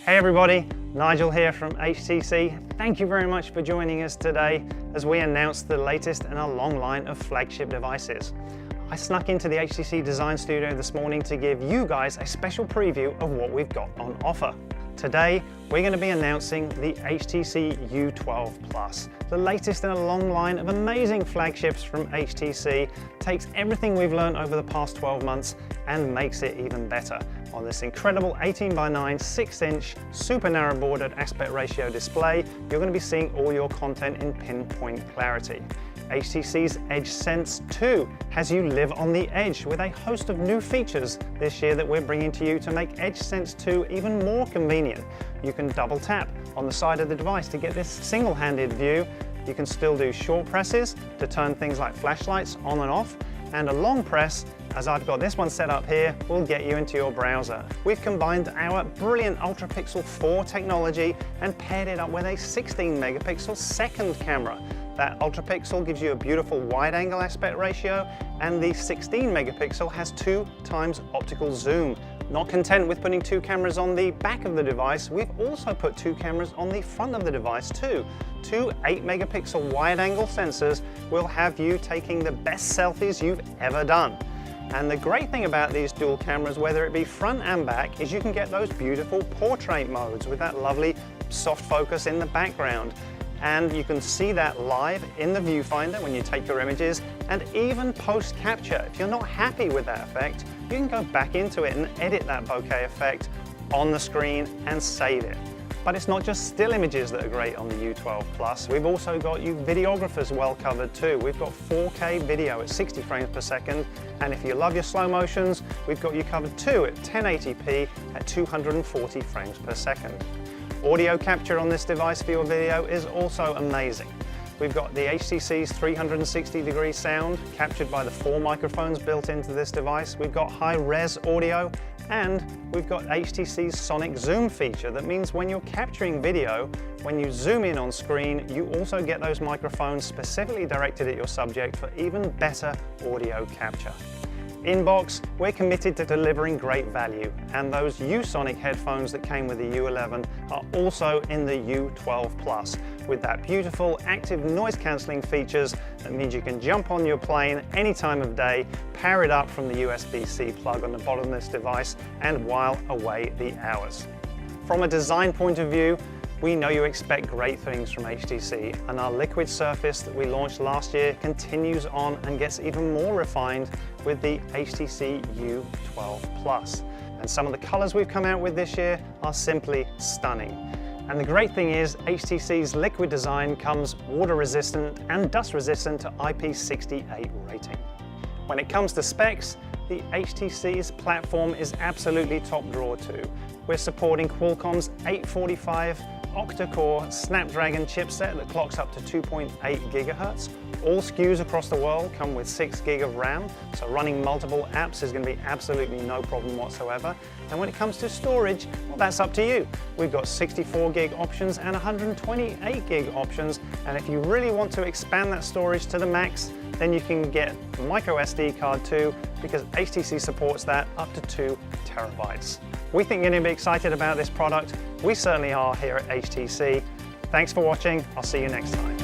Hey everybody, Nigel here from HTC. Thank you very much for joining us today as we announce the latest in a long line of flagship devices. I snuck into the HTC Design Studio this morning to give you guys a special preview of what we've got on offer. Today, we're going to be announcing the HTC U12 Plus. The latest in a long line of amazing flagships from HTC, takes everything we've learned over the past 12 months and makes it even better. On this incredible 18:9 6-inch super narrow bordered aspect ratio display, you're going to be seeing all your content in pinpoint clarity. HTC's Edge Sense 2 has you live on the edge with a host of new features this year that we're bringing to you to make Edge Sense 2 even more convenient. You can double tap on the side of the device to get this single-handed view. You can still do short presses to turn things like flashlights on and off, and a long press, as I've got this one set up here, will get you into your browser. We've combined our brilliant Ultra Pixel 4 technology and paired it up with a 16 megapixel second camera. That Ultra Pixel gives you a beautiful wide angle aspect ratio, and the 16 megapixel has 2 times optical zoom. Not content with putting 2 cameras on the back of the device, we've also put 2 cameras on the front of the device too. 2 8 megapixel wide angle sensors will have you taking the best selfies you've ever done. And the great thing about these dual cameras, whether it be front and back, is you can get those beautiful portrait modes with that lovely soft focus in the background. And you can see that live in the viewfinder when you take your images, and even post-capture. If you're not happy with that effect, you can go back into it and edit that bokeh effect on the screen and save it. But it's not just still images that are great on the U12 Plus. We've also got you videographers well covered too. We've got 4K video at 60 frames per second, and if you love your slow motions, we've got you covered too at 1080p at 240 frames per second. Audio capture on this device for your video is also amazing. We've got the HTC's 360-degree sound captured by the 4 microphones built into this device. We've got high-res audio, and we've got HTC's sonic zoom feature. That means when you're capturing video, when you zoom in on screen, you also get those microphones specifically directed at your subject for even better audio capture. In-box, we're committed to delivering great value, and those U-Sonic headphones that came with the U11 are also in the U12 Plus, with that beautiful active noise cancelling features that means you can jump on your plane any time of day, power it up from the USB-C plug on the bottom of this device, and while away the hours. From a design point of view, we know you expect great things from HTC, and our liquid surface that we launched last year continues on and gets even more refined with the HTC U12 Plus. And some of the colors we've come out with this year are simply stunning. And the great thing is HTC's liquid design comes water resistant and dust resistant to IP68 rating. When it comes to specs, the HTC's platform is absolutely top drawer too. We're supporting Qualcomm's 845 octa-core Snapdragon chipset that clocks up to 2.8 gigahertz. All SKUs across the world come with 6 gig of RAM, so running multiple apps is going to be absolutely no problem whatsoever. And when it comes to storage, well, that's up to you. We've got 64 gig options and 128 gig options, and if you really want to expand that storage to the max, then you can get a micro SD card too, because HTC supports that up to 2 terabytes. We think you're going to be excited about this product. We certainly are here at HTC. Thanks for watching. I'll see you next time.